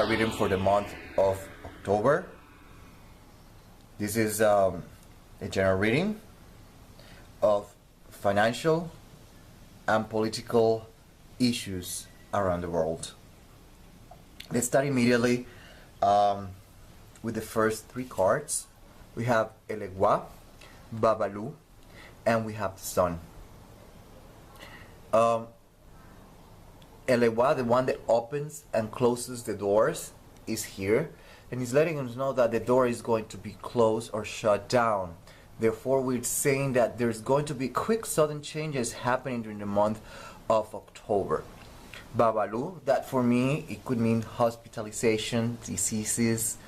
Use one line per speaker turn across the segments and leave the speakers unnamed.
start reading for the month of October. This is a general reading of financial and political issues around the world. Let's start immediately with the first three cards. We have Elegua, Babalu, and we have the Sun. Elegua, the one that opens and closes the doors, is here, and he's letting us know that the door is going to be closed or shut down. Therefore, we're saying that there's going to be quick, sudden changes happening during the month of October. Babalu, that for me, it could mean hospitalization, diseases,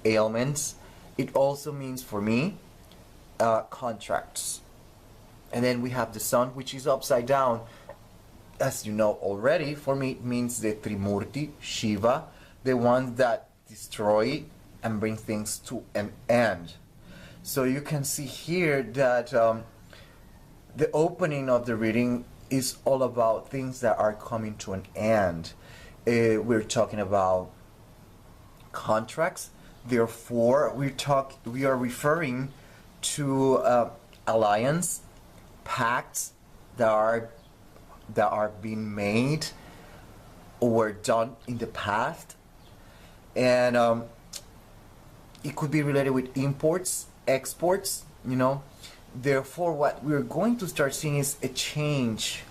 ailments. It also means for me, contracts. And then we have the Sun, which is upside down. As you know already, for me it means the Trimurti, Shiva, the one that destroy and bring things to an end. So you can see here that the opening of the reading is all about things that are coming to an end. We're talking about contracts. Therefore, we are referring to alliance, pacts that are being made or done in the past, and it could be related with imports, exports, you know. Therefore, what we're going to start seeing is a change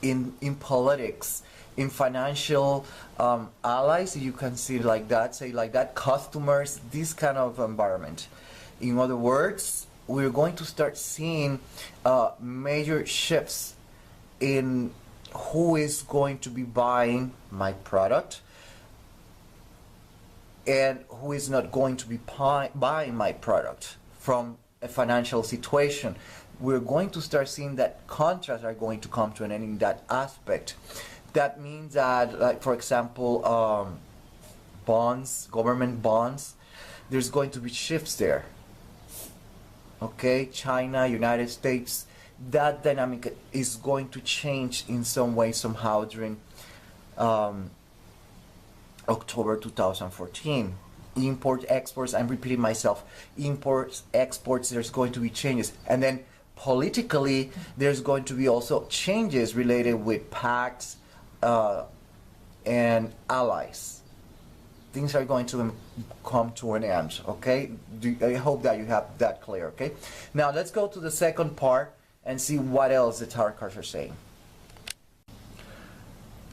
in politics, in financial allies. You can see it like that, say like that, customers, this kind of environment. In other words, we're going to start seeing major shifts in who is going to be buying my product and who is not going to be buying my product from a financial situation. We're going to start seeing that contracts are going to come to an end in that aspect. That means that, like, for example, bonds, government bonds, there's going to be shifts there. Okay, China, United States, that dynamic is going to change in some way, somehow during October 2014. Import, exports, I'm repeating myself, imports, exports, there's going to be changes. And then politically, there's going to be also changes related with pacts and allies. Things are going to come to an end, okay? I hope that you have that clear, okay? Now let's go to the second part and see what else the tarot cards are saying.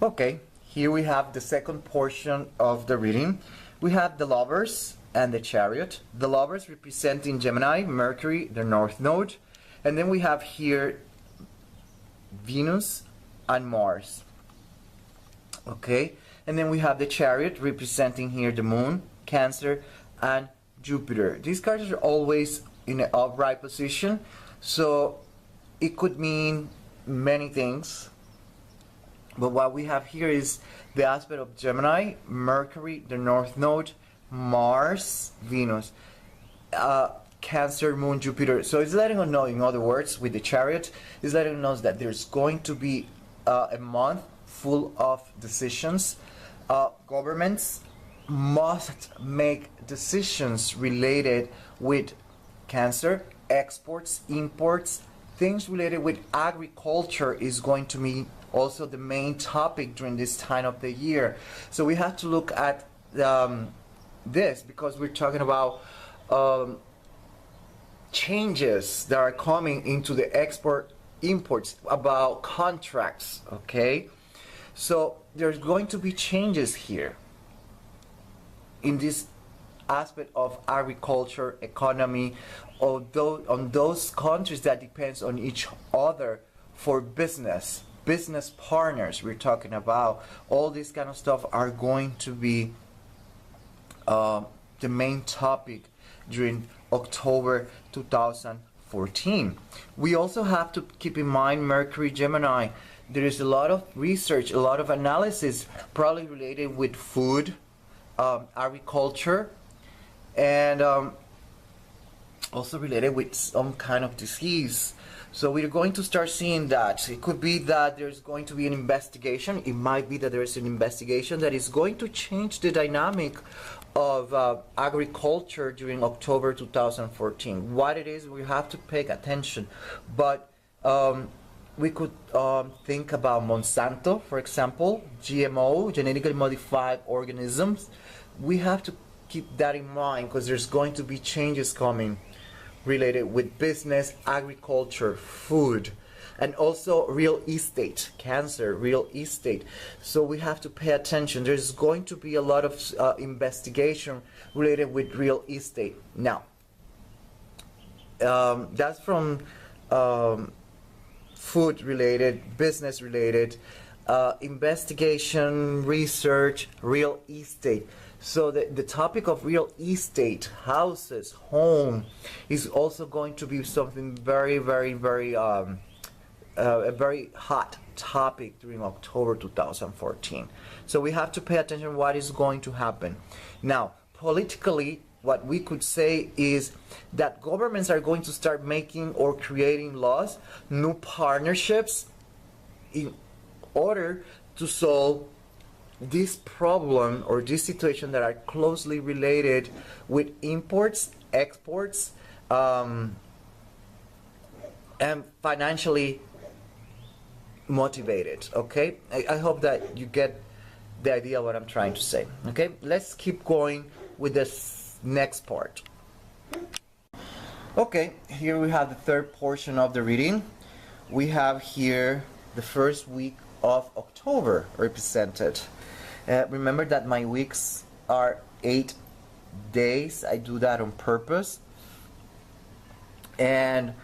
Okay, here we have the second portion of the reading. We have the Lovers and the Chariot. The Lovers representing Gemini, Mercury, the North Node. And then we have here Venus and Mars. Okay, and then we have the Chariot representing here the Moon, Cancer, and Jupiter. These cards are always in an upright position, so it could mean many things. But what we have here is the aspect of Gemini, Mercury, the North Node, Mars, Venus, Cancer, Moon, Jupiter. So it's letting us know, in other words, with the Chariot, it's letting us that there's going to be a month full of decisions. Governments must make decisions related with Cancer, exports, imports, things related with agriculture is going to be also the main topic during this time of the year. So we have to look at this because we're talking about changes that are coming into the export imports, about contracts, okay? So there's going to be changes here in this aspect of agriculture, economy, although on those countries that depends on each other for business partners. We're talking about all this kind of stuff are going to be the main topic during October 2014. We also have to keep in mind Mercury, Gemini. There is a lot of research, a lot of analysis, probably related with food, agriculture, and also related with some kind of disease. So we're going to start seeing that. It could be that there's going to be an investigation. It might be that there's an investigation that is going to change the dynamic of agriculture during October 2014. What it is, we have to pay attention. But we could think about Monsanto, for example, GMO, genetically modified organisms. We have to keep that in mind because there's going to be changes coming related with business, agriculture, food, and also real estate, cancer, real estate. So we have to pay attention. There's going to be a lot of investigation related with real estate. Now, that's from food related, business related, investigation, research, real estate. So the topic of real estate, houses, home, is also going to be something very, very, very, a very hot topic during October 2014. So we have to pay attention what is going to happen. Now, politically, what we could say is that governments are going to start making or creating laws, new partnerships, in order to solve this problem or this situation that are closely related with imports, exports, and financially motivated. Okay, I hope that you get the idea of what I'm trying to say. Okay, let's keep going with this next part. Okay, here we have the third portion of the reading. We have here the first week of October represented. Remember that my weeks are 8 days. I do that on purpose. And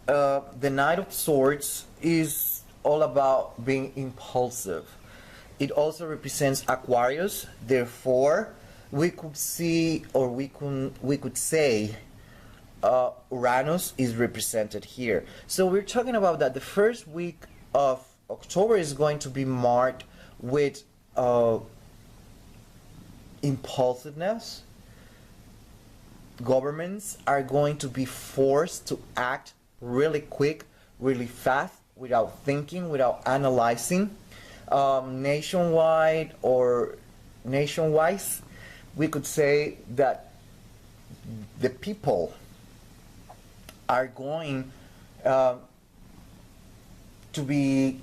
the Knight of Swords is all about being impulsive. It also represents Aquarius. Therefore, we could see, or we could say, Uranus is represented here. So we're talking about that the first week of October is going to be marked with impulsiveness. Governments are going to be forced to act really quick, really fast, without thinking, without analyzing. Nationwide or nation-wise, we could say that the people are going to be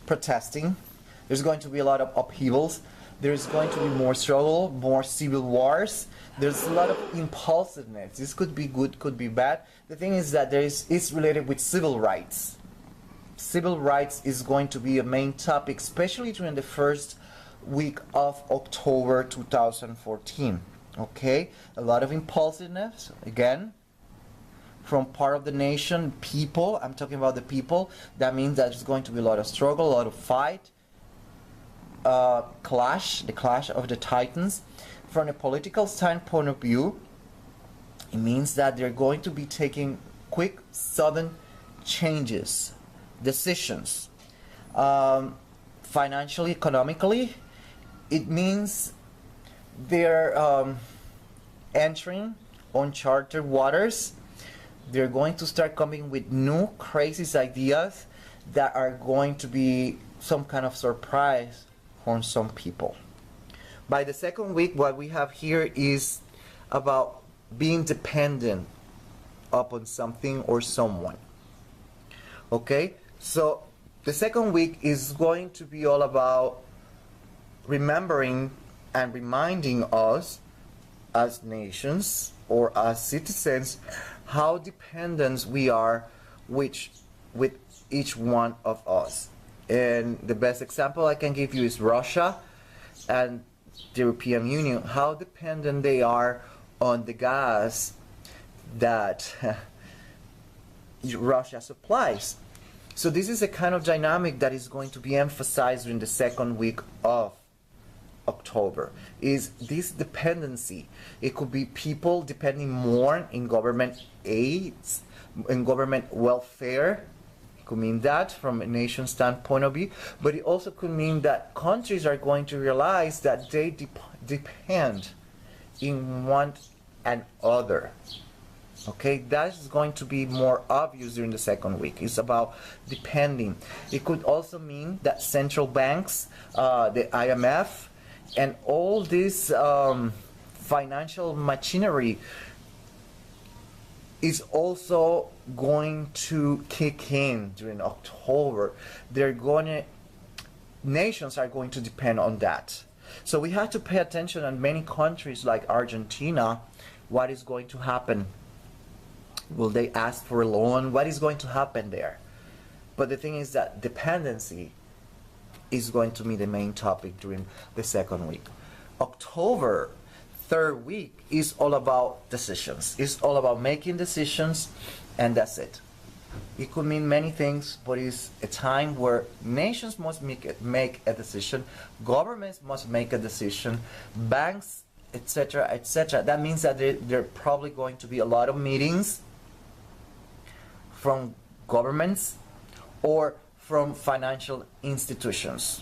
protesting. There's going to be a lot of upheavals. There's going to be more struggle, more civil wars. There's a lot of impulsiveness. This could be good, could be bad. The thing is that it's related with civil rights. Civil rights is going to be a main topic, especially during the first week of October 2014. Okay, a lot of impulsiveness again from part of the nation, people. I'm talking about the people. That means that there's going to be a lot of struggle, a lot of fight, clash, the clash of the titans. From a political standpoint of view, it means that they're going to be taking quick, sudden changes, decisions. Financially, economically, it means they're entering uncharted waters. They're going to start coming with new crazy ideas that are going to be some kind of surprise for some people. By the second week, what we have here is about being dependent upon something or someone. Okay, so the second week is going to be all about remembering and reminding us as nations or as citizens how dependent we are with each one of us. And the best example I can give you is Russia and the European Union, how dependent they are on the gas that Russia supplies. So this is a kind of dynamic that is going to be emphasized in the second week of October, is this dependency. It could be people depending more in government aids, in government welfare. It could mean that from a nation standpoint of view, but it also could mean that countries are going to realize that they depend in one and other. Okay, that is going to be more obvious during the second week. It's about depending. It could also mean that central banks, the IMF, and all this financial machinery is also going to kick in during October. Nations are going to depend on that. So we have to pay attention on many countries like Argentina, what is going to happen. Will they ask for a loan? What is going to happen there? But the thing is that dependency is going to be the main topic during the second week. October, third week, is all about decisions. It's all about making decisions, and that's it. It could mean many things, but it's a time where nations must make a decision, governments must make a decision, banks, etc., etc. That means that there are probably going to be a lot of meetings from governments or from financial institutions,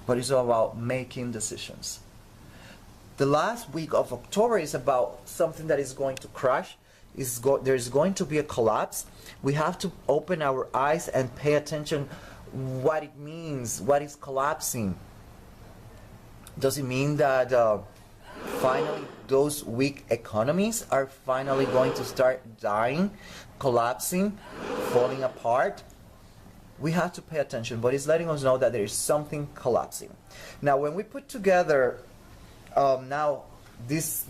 but it's all about making decisions. The last week of October is about something that is going to crash. There's going to be a collapse. We have to open our eyes and pay attention what it means, what is collapsing. Does it mean that finally those weak economies are finally going to start dying, collapsing, falling apart? We have to pay attention, but it's letting us know that there is something collapsing. Now, when we put together now these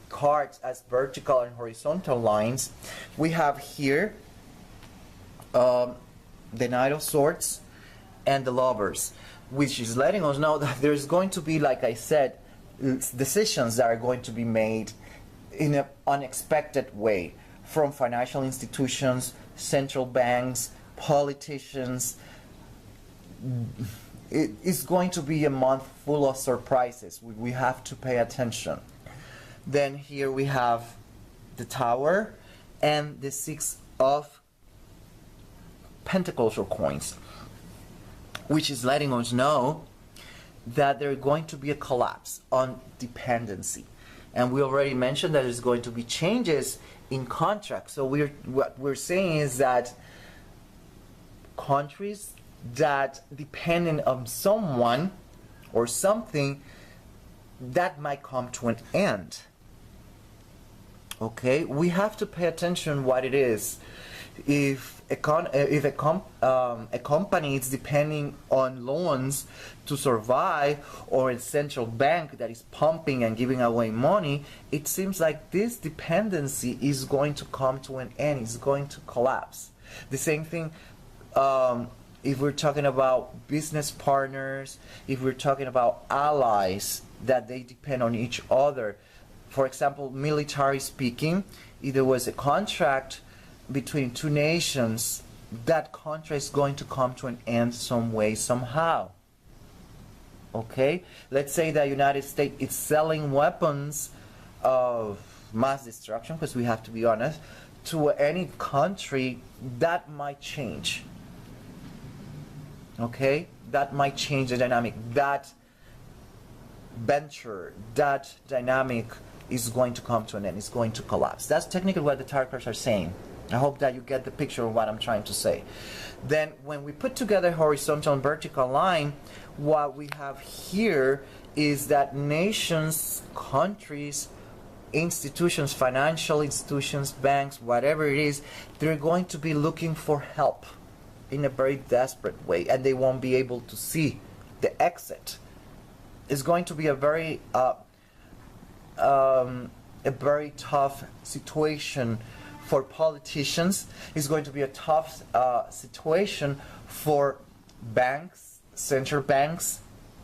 cards as vertical and horizontal lines, we have here the Knight of Swords and the Lovers, which is letting us know that there's going to be, like I said, decisions that are going to be made in an unexpected way from financial institutions, central banks, politicians. It is going to be a month full of surprises. We have to pay attention. Then here we have the Tower and the Six of Pentacles or coins, which is letting us know that there's going to be a collapse on dependency. And we already mentioned that there's going to be changes in contracts. So what we're saying is that countries that depending on someone or something, that might come to an end. Okay, we have to pay attention what it is. If a company is depending on loans to survive, or a central bank that is pumping and giving away money, it seems like this dependency is going to come to an end. It's going to collapse. The same thing if we're talking about business partners, if we're talking about allies that they depend on each other. For example, military speaking, if there was a contract between two nations, that contract is going to come to an end some way, somehow. Okay? Let's say the United States is selling weapons of mass destruction, because we have to be honest, to any country, that might change. Okay? That might change the dynamic. That venture, that dynamic is going to come to an end. It's going to collapse. That's technically what the tarot cards are saying. I hope that you get the picture of what I'm trying to say. Then when we put together horizontal and vertical line, what we have here is that nations, countries, institutions, financial institutions, banks, whatever it is, they're going to be looking for help in a very desperate way, and they won't be able to see the exit. It's going to be a very tough situation for politicians. It's going to be a tough situation for banks, central banks,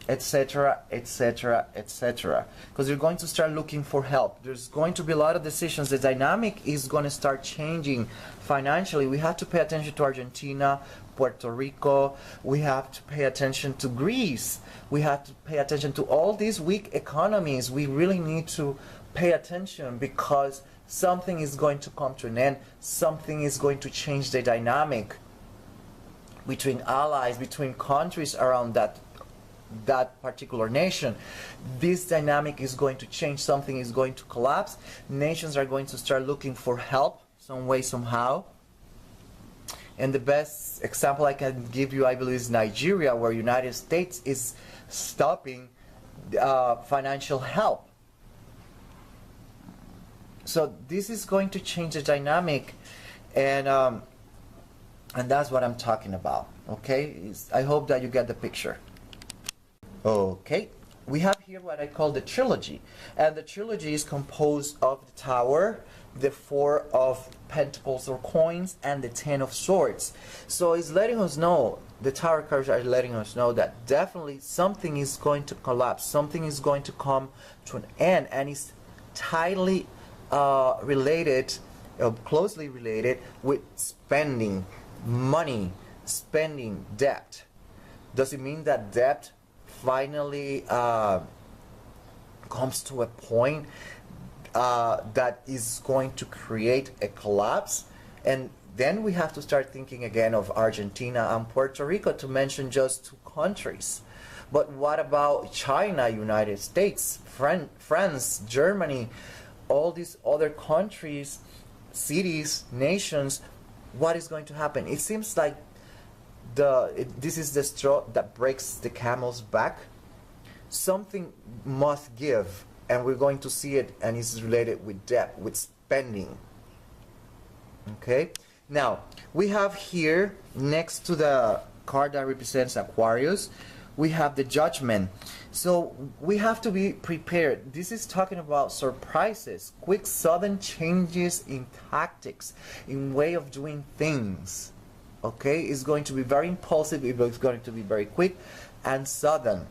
etc., etc., etc. Because you're going to start looking for help. There's going to be a lot of decisions. The dynamic is going to start changing financially. We have to pay attention to Argentina, Puerto Rico. We have to pay attention to Greece. We have to pay attention to all these weak economies. We really need to pay attention, because something is going to come to an end. Something is going to change the dynamic between allies, between countries around that that particular nation, this dynamic is going to change. Something is going to collapse. Nations are going to start looking for help some way, somehow. And the best example I can give you, I believe, is Nigeria, where United States is stopping financial help. So this is going to change the dynamic, and that's what I'm talking about. Okay, I hope that you get the picture. Okay, we have here what I call the trilogy, and the trilogy is composed of the Tower, the Four of Pentacles or coins, and the Ten of Swords. So it's letting us know, the Tower cards are letting us know that definitely something is going to collapse, something is going to come to an end, and it's tightly related, closely related with spending money, spending debt. Does it mean that debt finally comes to a point that is going to create a collapse? And then we have to start thinking again of Argentina and Puerto Rico, to mention just two countries. But what about China, United States, France, Germany, all these other countries, cities, nations? What is going to happen? It seems like this is the straw that breaks the camel's back. Something must give, and we're going to see it, and it's related with debt, with spending. Okay, now we have here, next to the card that represents Aquarius, we have the Judgment. So we have to be prepared. This is talking about surprises, quick sudden changes in tactics, in way of doing things. Okay, it's going to be very impulsive, it's going to be very quick and sudden.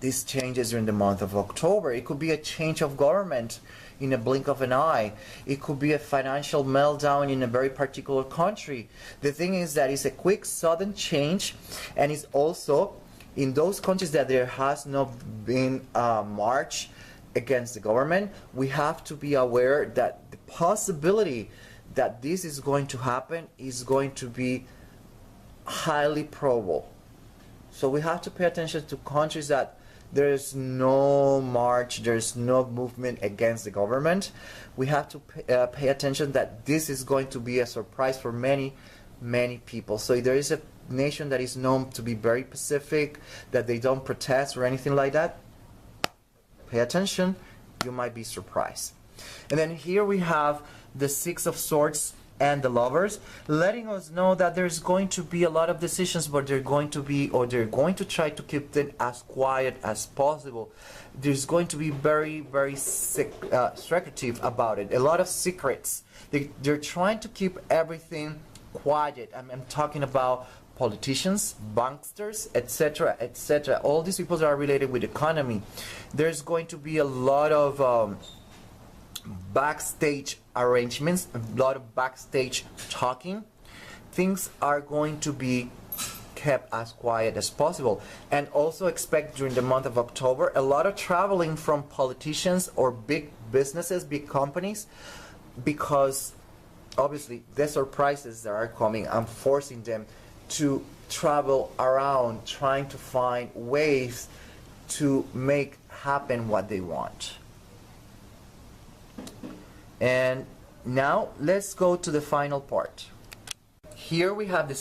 These changes during the month of October. It could be a change of government in a blink of an eye. It could be a financial meltdown in a very particular country. The thing is that it's a quick, sudden change, and it's also in those countries that there has not been a march against the government. We have to be aware that the possibility that this is going to happen is going to be highly probable. So we have to pay attention to countries that there's no march, there's no movement against the government. We have to pay attention that this is going to be a surprise for many, many people. So if there is a nation that is known to be very pacific, that they don't protest or anything like that, pay attention, you might be surprised. And then here we have the Six of Swords and the Lovers, letting us know that there's going to be a lot of decisions, but they're going to be, or they're going to try to keep them as quiet as possible. There's going to be very, very secretive about it. A lot of secrets. They're trying to keep everything quiet. I'm talking about politicians, banksters, etc., etc. All these people that are related with economy. There's going to be a lot of backstage arrangements, a lot of backstage talking. Things are going to be kept as quiet as possible. And also expect during the month of October a lot of traveling from politicians or big businesses, big companies, because obviously the surprises that are coming, I'm forcing them to travel around, trying to find ways to make happen what they want. And now let's go to the final part. Here we have the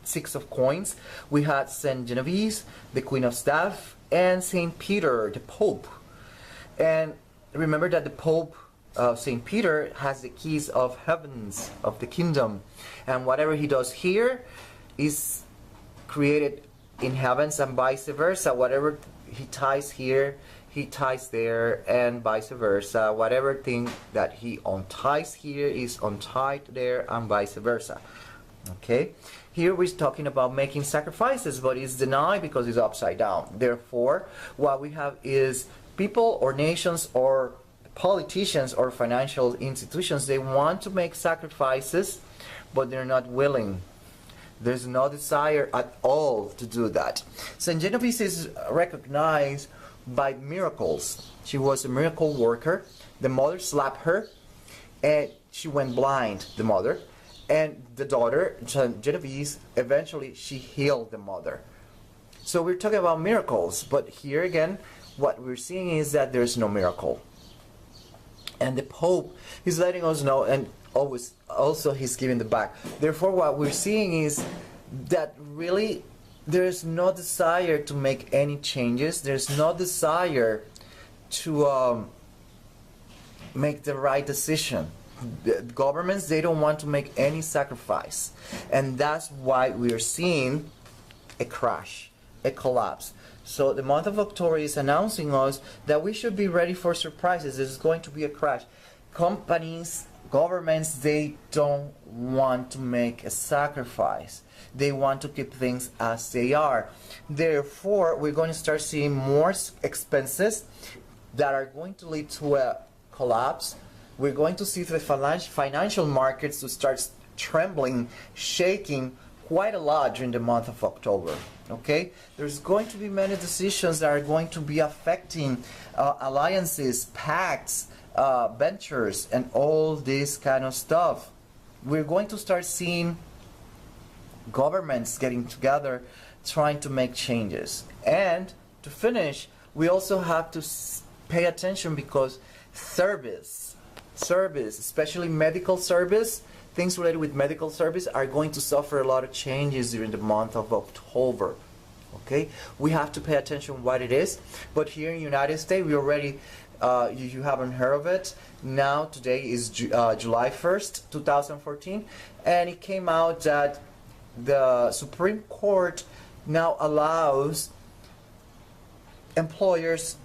Six of Coins. We had Saint Genevieve, the Queen of Staff, and Saint Peter, the Pope. And remember that the Pope, Saint Peter, has the keys of heavens, of the kingdom. And whatever he does here is created in heavens, and vice versa. Whatever he ties here, he ties there, and vice versa. Whatever thing that he unties here is untied there, and vice versa. Okay, here we're talking about making sacrifices, but it's denied because it's upside down. Therefore, what we have is people or nations or politicians or financial institutions, they want to make sacrifices, but they're not willing. There's no desire at all to do that. Saint Genevieve is recognized by miracles. She was a miracle worker. The mother slapped her and she went blind, the mother. And the daughter, Genevieve, eventually she healed the mother. So we're talking about miracles, but here again, what we're seeing is that there's no miracle. And the Pope is letting us know, and always also he's giving the back. Therefore, what we're seeing is that really there's no desire to make any changes. There's no desire to make the right decision. The governments, they don't want to make any sacrifice. And that's why we're seeing a crash, a collapse. So the month of October is announcing us that we should be ready for surprises. There's going to be a crash. Companies, governments, they don't want to make a sacrifice. They want to keep things as they are. Therefore, we're going to start seeing more expenses that are going to lead to a collapse. We're going to see the financial markets to start trembling, shaking quite a lot during the month of October. Okay, there's going to be many decisions that are going to be affecting alliances, pacts, ventures, and all this kind of stuff. We're going to start seeing governments getting together, trying to make changes. And to finish, we also have to pay attention because service, especially medical service, things related with medical service are going to suffer a lot of changes during the month of October. Okay, we have to pay attention what it is. But here in the United States, we already, you haven't heard of it. Now, today is July 1st, 2014, and it came out that the Supreme Court now allows employers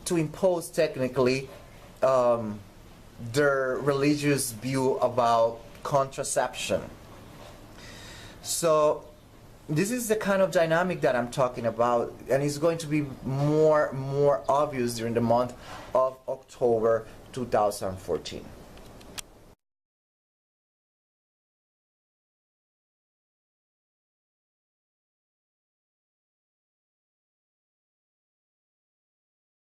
to impose technically their religious view about contraception. So this is the kind of dynamic that I'm talking about, and it's going to be more obvious during the month of October 2014.